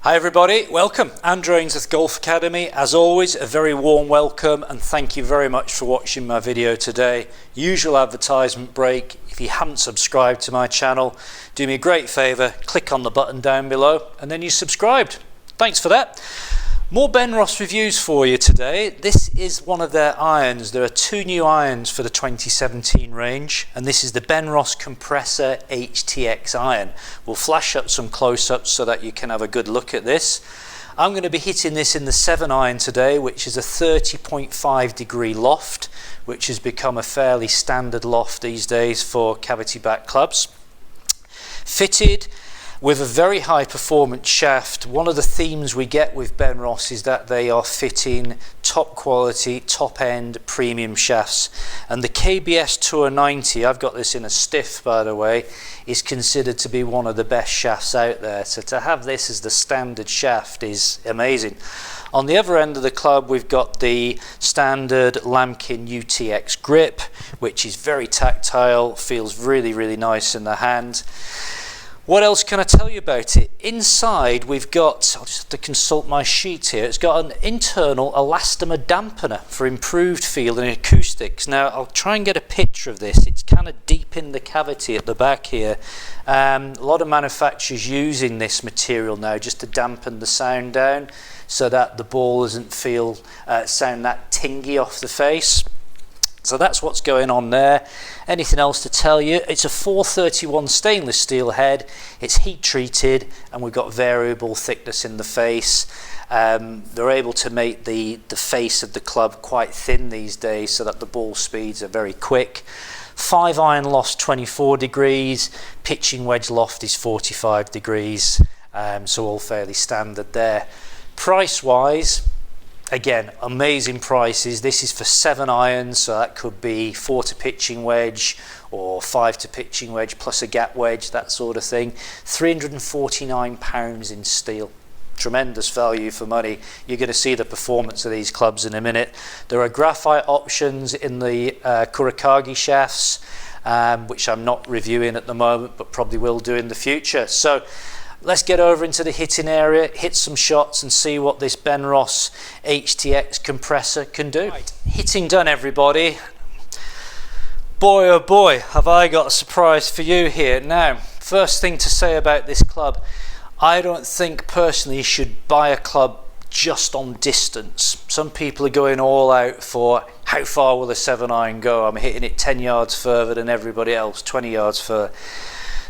Hi everybody, welcome. Andrew Ainsworth Golf Academy. As always, a very warm welcome and thank you very much for watching my video today. Usual advertisement break. If you haven't subscribed to my channel, do me a great favour, click on the button down below and then you're subscribed. Thanks for that. More Benross reviews for you today. This is one of their irons. There are two new irons for the 2017 range, and this is the Benross Compressor HTX Iron. We'll flash up some close-ups so that you can have a good look at this. I'm going to be hitting this in the 7 iron today, which is a 30.5 degree loft, which has become a fairly standard loft these days for cavity back clubs. Fitted with a very high performance shaft. One of the themes we get with Benross is that they are fitting top quality, top end premium shafts. And the KBS Tour 90, I've got this in a stiff by the way, is considered to be one of the best shafts out there. So to have this as the standard shaft is amazing. On the other end of the club we've got the standard Lamkin UTX grip, which is very tactile, feels really nice in the hand. What else can I tell you about it? Inside we've got, I'll just have to consult my sheet here, it's got an internal elastomer dampener for improved feel and acoustics. Now I'll try and get a picture of this. It's kind of deep in the cavity at the back here. A lot of manufacturers using this material now just to dampen the sound down so that the ball doesn't sound that tingy off the face. So that's what's going on there. Anything else to tell you? It's a 431 stainless steel head. It's heat treated and we've got variable thickness in the face. They're able to make the face of the club quite thin these days so that the ball speeds are very quick. 5 iron loft 24 degrees, pitching wedge loft is 45 degrees, so all fairly standard there. Price wise, again, amazing prices. This is for 7 irons, so that could be 4 to pitching wedge or 5 to pitching wedge plus a gap wedge, that sort of thing. £349 in steel. Tremendous value for money. You're going to see the performance of these clubs in a minute. There are graphite options in the Kurakagi shafts, which I'm not reviewing at the moment, but probably will do in the future. So let's get over into the hitting area, hit some shots and see what this Benross HTX compressor can do. Right. Hitting done everybody. Boy oh boy, have I got a surprise for you here. Now, first thing to say about this club, I don't think personally you should buy a club just on distance. Some people are going all out for how far will a 7 iron go. I'm hitting it 10 yards further than everybody else, 20 yards further.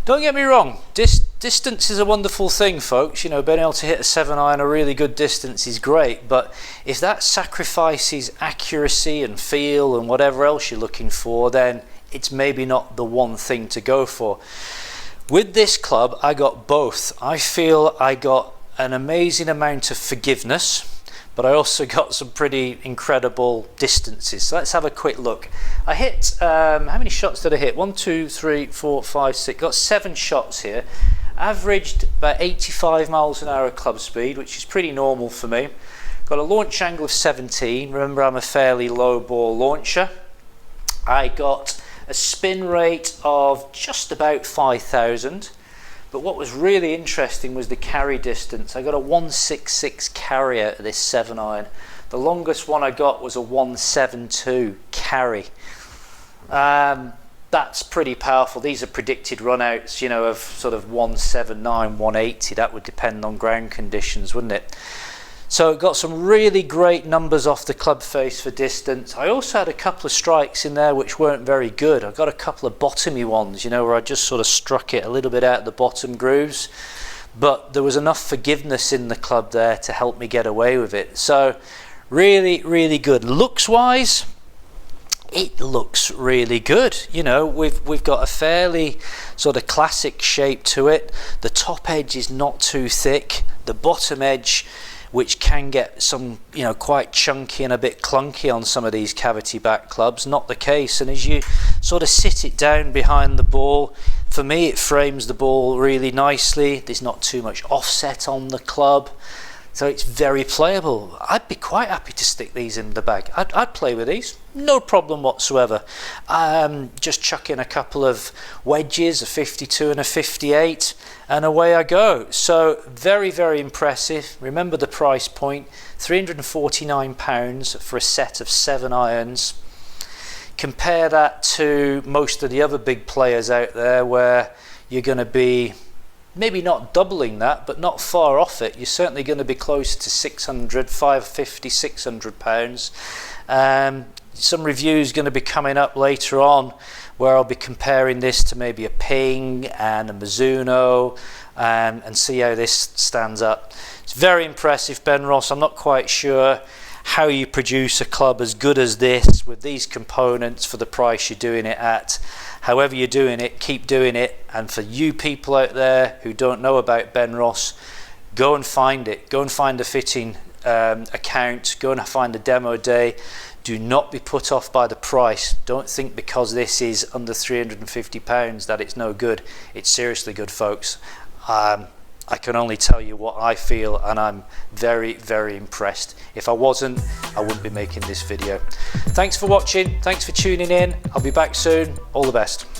Don't get me wrong, distance is a wonderful thing, folks. You know, being able to hit a 7 iron a really good distance is great, but if that sacrifices accuracy and feel and whatever else you're looking for, then it's maybe not the one thing to go for. With this club, I got both. I feel I got an amazing amount of forgiveness, but I also got some pretty incredible distances. So let's have a quick look. I hit, how many shots did I hit? 1, 2, 3, 4, 5, 6, got 7 shots here. Averaged about 85 miles an hour club speed, which is pretty normal for me. Got a launch angle of 17. Remember, I'm a fairly low ball launcher. I got a spin rate of just about 5,000. But what was really interesting was the carry distance. I got a 166 carry out of this 7 iron. The longest one I got was a 172 carry. That's pretty powerful. These are predicted runouts, you know, of sort of 179, 180. That would depend on ground conditions, wouldn't it? So got some really great numbers off the club face for distance. I also had a couple of strikes in there which weren't very good. I got a couple of bottomy ones, you know, where I just sort of struck it a little bit out of the bottom grooves. But there was enough forgiveness in the club there to help me get away with it. So really good. Looks wise, it looks really good. You know, we've got a fairly sort of classic shape to it. The top edge is not too thick. The bottom edge, which can get some, you know, quite chunky and a bit clunky on some of these cavity back clubs, not the case. And as you sort of sit it down behind the ball, for me it frames the ball really nicely. There's not too much offset on the club. So it's very playable. I'd be quite happy to stick these in the bag. I'd play with these, no problem whatsoever. Just chuck in a couple of wedges, a 52 and a 58, and away I go. So very, very impressive. Remember the price point, £349 for a set of 7 irons. Compare that to most of the other big players out there where you're going to be maybe not doubling that, but not far off it. You're certainly going to be close to 600, 550, 600 pounds. Some reviews going to be coming up later on where I'll be comparing this to maybe a Ping and a Mizuno and see how this stands up. It's very impressive, Benross. I'm not quite sure how you produce a club as good as this with these components for the price you're doing it at. However you're doing it, keep doing it. And for you people out there who don't know about Benross, go and find it. Go and find a fitting account. Go and find a demo day. Do not be put off by the price. Don't think because this is under £350 that it's no good. It's seriously good, folks. I can only tell you what I feel, and I'm very, very impressed. If I wasn't, I wouldn't be making this video. Thanks for watching. Thanks for tuning in. I'll be back soon. All the best.